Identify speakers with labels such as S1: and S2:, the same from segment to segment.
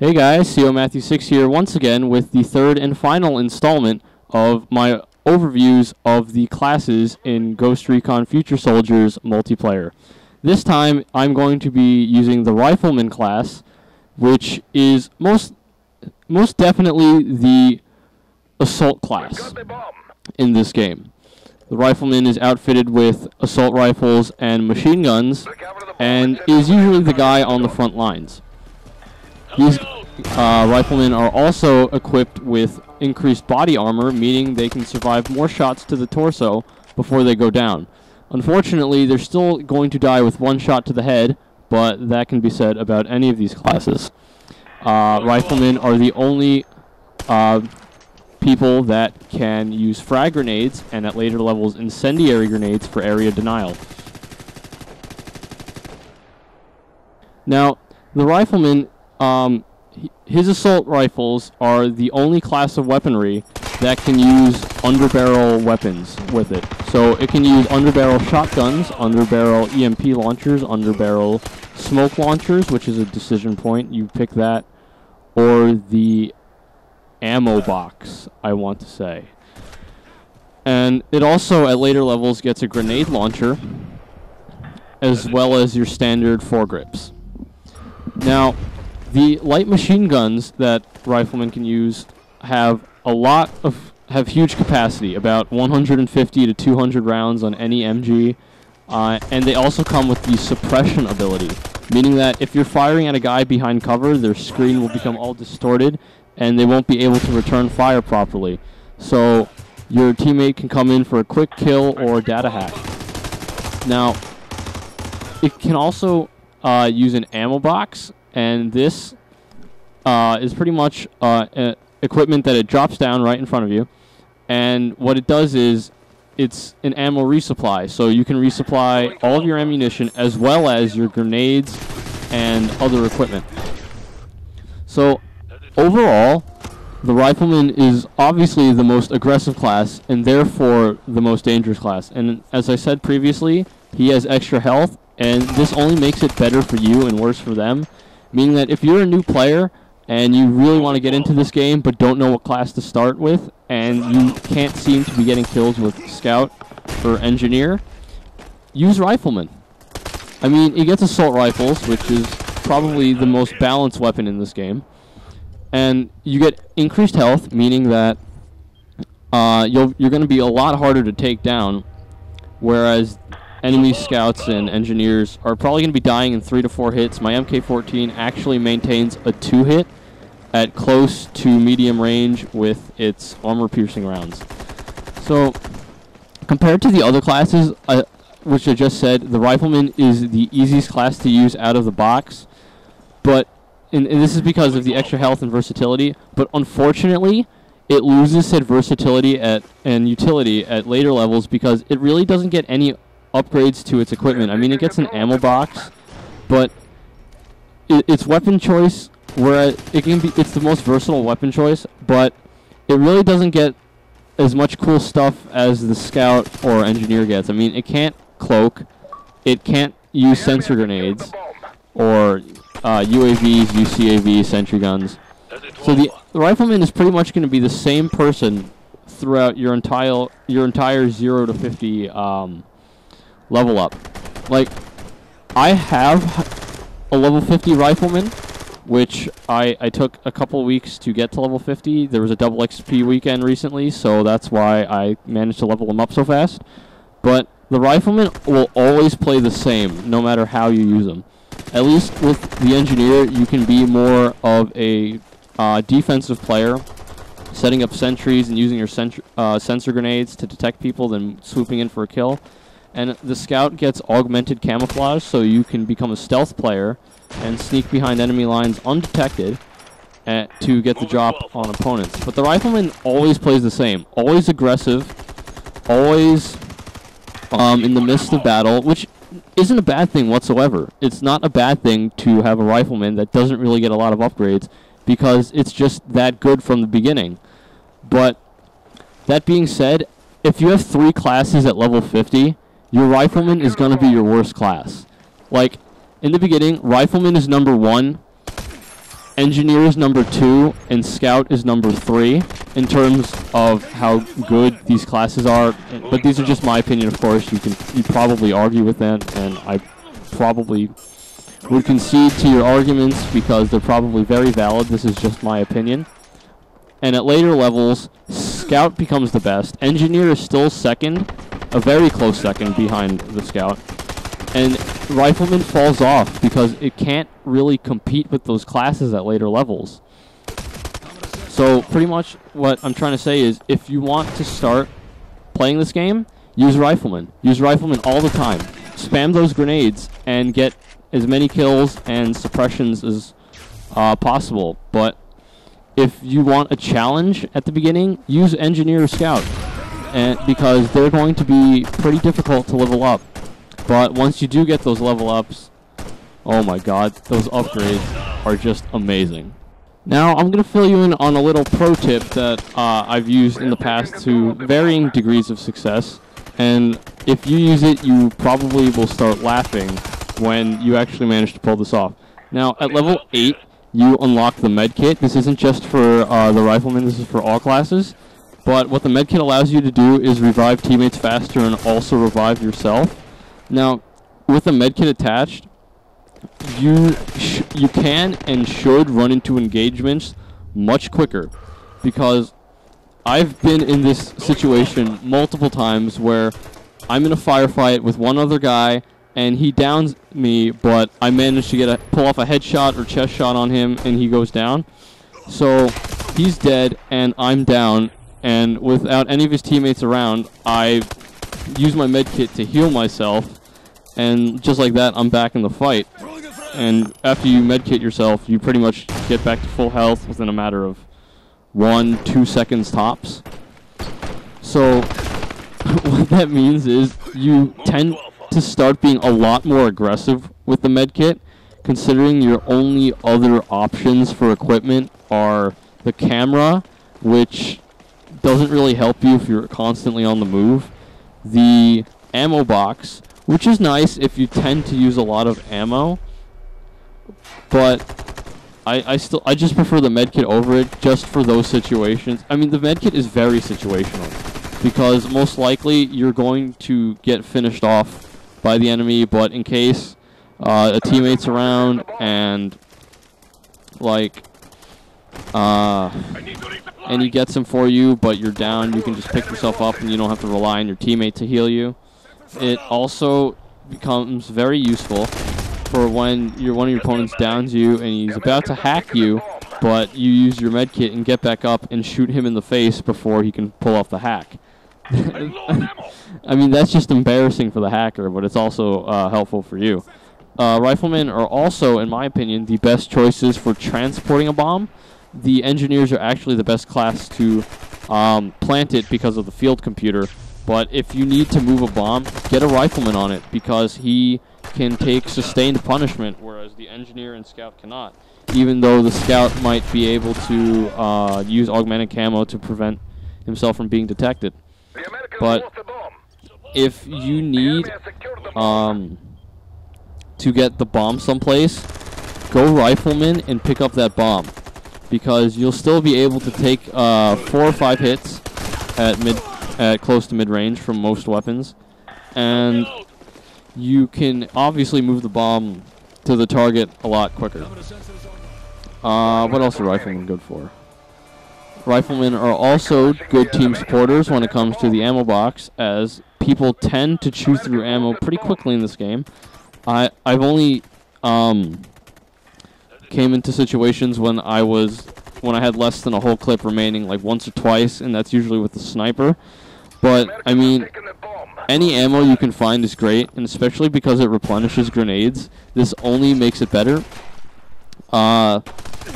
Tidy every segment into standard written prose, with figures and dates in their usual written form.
S1: Hey guys, CO Matthew 6 here once again with the third and final installment of my overviews of the classes in Ghost Recon Future Soldiers multiplayer. This time I'm going to be using the Rifleman class, which is most definitely the assault class in this game. The Rifleman is outfitted with assault rifles and machine guns and is usually the guy on the front lines. These Riflemen are also equipped with increased body armor, meaning they can survive more shots to the torso before they go down. Unfortunately, they're still going to die with one shot to the head, but that can be said about any of these classes. Riflemen are the only people that can use frag grenades, and at later levels incendiary grenades for area denial. Now, the Rifleman, his assault rifles are the only class of weaponry that can use underbarrel weapons with it. So it can use underbarrel shotguns, underbarrel EMP launchers, underbarrel smoke launchers, which is a decision point. You pick that, or the ammo box, I want to say. And it also, at later levels, gets a grenade launcher, as well as your standard foregrips. Now, the light machine guns that Riflemen can use have huge capacity, about 150 to 200 rounds on any MG, and they also come with the suppression ability, meaning that if you're firing at a guy behind cover, their screen will become all distorted, and they won't be able to return fire properly. So your teammate can come in for a quick kill or data hack. Now, it can also use an ammo box, and this is pretty much equipment that it drops down right in front of you. And what it does is it's an ammo resupply. So you can resupply all of your ammunition as well as your grenades and other equipment. So overall, the Rifleman is obviously the most aggressive class and therefore the most dangerous class. And as I said previously, he has extra health, and this only makes it better for you and worse for them. Meaning that if you're a new player and you really want to get into this game but don't know what class to start with, and you can't seem to be getting kills with Scout or Engineer, use Rifleman. I mean, he gets assault rifles, which is probably the most balanced weapon in this game. And you get increased health, meaning that you're going to be a lot harder to take down, whereas enemy scouts and engineers are probably going to be dying in 3 to 4 hits. My MK14 actually maintains a 2-hit at close to medium range with its armor-piercing rounds. So, compared to the other classes, which I just said, the Rifleman is the easiest class to use out of the box. But, and this is because of the extra health and versatility, but unfortunately, it loses its versatility and utility at later levels because it really doesn't get any upgrades to its equipment. I mean, it gets an ammo box, but its weapon choice, where it's the most versatile weapon choice, but it really doesn't get as much cool stuff as the Scout or Engineer gets. I mean, it can't cloak, it can't use sensor grenades, or UAVs, UCAV, sentry guns. So the Rifleman is pretty much going to be the same person throughout your entire 0 to 50 level up. Like, I have a level 50 Rifleman, which I took a couple weeks to get to level 50. There was a double XP weekend recently, so that's why I managed to level him up so fast. But the Rifleman will always play the same, no matter how you use him. At least with the Engineer, you can be more of a defensive player, setting up sentries and using your sensor grenades to detect people, then swooping in for a kill. And the Scout gets augmented camouflage, so you can become a stealth player and sneak behind enemy lines undetected to get the drop on opponents. But the Rifleman always plays the same. Always aggressive, always in the midst of battle, which isn't a bad thing whatsoever. It's not a bad thing to have a Rifleman that doesn't really get a lot of upgrades because it's just that good from the beginning. But that being said, if you have 3 classes at level 50, your Rifleman is going to be your worst class. Like, in the beginning, Rifleman is number 1, Engineer is number 2, and Scout is number 3 in terms of how good these classes are. But these are just my opinion, of course. You probably argue with that, and I probably would concede to your arguments because they're probably very valid. This is just my opinion. And at later levels, Scout becomes the best. Engineer is still second, a very close second behind the Scout. And Rifleman falls off because it can't really compete with those classes at later levels. So pretty much what I'm trying to say is, if you want to start playing this game, use Rifleman. Use Rifleman all the time. Spam those grenades and get as many kills and suppressions as possible. But if you want a challenge at the beginning, use Engineer or Scout, because they're going to be pretty difficult to level up. But once you do get those level ups, oh my god, those upgrades are just amazing. Now I'm going to fill you in on a little pro tip that I've used in the past to varying degrees of success. And if you use it, you probably will start laughing when you actually manage to pull this off. Now at level 8, you unlock the medkit. This isn't just for the Rifleman, this is for all classes. But what the medkit allows you to do is revive teammates faster and also revive yourself. Now, with the medkit attached, you can and should run into engagements much quicker, because I've been in this situation multiple times where I'm in a firefight with one other guy and he downs me, but I managed to pull off a headshot or chest shot on him and he goes down. So he's dead and I'm down, and without any of his teammates around, I use my medkit to heal myself. And just like that, I'm back in the fight. And after you medkit yourself, you pretty much get back to full health within a matter of 1-2 seconds tops. So what that means is you tend to start being a lot more aggressive with the medkit, considering your only other options for equipment are the camera, which doesn't really help you if you're constantly on the move, the ammo box, which is nice if you tend to use a lot of ammo, but I just prefer the medkit over it just for those situations. I mean, the medkit is very situational, because most likely you're going to get finished off by the enemy, but in case a teammate's around and and he gets him for you, but you're down, you can just pick yourself up and you don't have to rely on your teammate to heal you. It also becomes very useful for when one of your opponents downs you and he's about to hack you, but you use your medkit and get back up and shoot him in the face before he can pull off the hack. I mean, that's just embarrassing for the hacker, but it's also helpful for you. Riflemen are also, in my opinion, the best choices for transporting a bomb. The engineers are actually the best class to plant it because of the field computer. But if you need to move a bomb, get a Rifleman on it, because he can take sustained punishment, whereas the Engineer and Scout cannot. Even though the Scout might be able to use augmented camo to prevent himself from being detected. But if you need to get the bomb someplace, go Rifleman and pick up that bomb, because you'll still be able to take 4 or 5 hits at close to mid-range from most weapons, and you can obviously move the bomb to the target a lot quicker. What else are Riflemen good for? Riflemen are also good team supporters when it comes to the ammo box, as people tend to chew through ammo pretty quickly in this game. I've only came into situations when I had less than a whole clip remaining, like once or twice, and that's usually with the sniper. But I mean, any ammo you can find is great, and especially because it replenishes grenades, this only makes it better.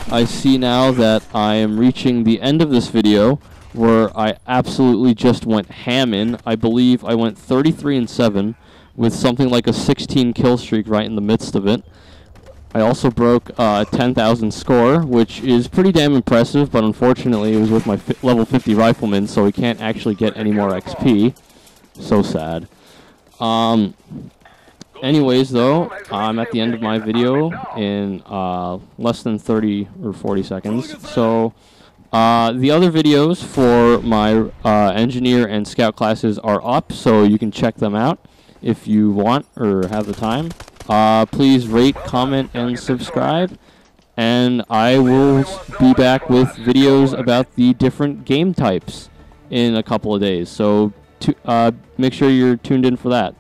S1: I see now that I am reaching the end of this video, where I absolutely just went ham in. I believe I went 33-7 with something like a 16 kill streak right in the midst of it. I also broke a 10,000 score, which is pretty damn impressive, but unfortunately it was with my level 50 Rifleman, so we can't actually get any more XP. So sad. Anyways, though, I'm at the end of my video in less than 30 or 40 seconds. So the other videos for my engineer and scout classes are up, so you can check them out if you want or have the time. Please rate, comment, and subscribe. And I will be back with videos about the different game types in a couple of days. So make sure you're tuned in for that.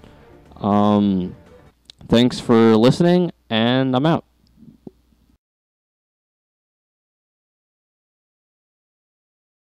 S1: Thanks for listening, and I'm out.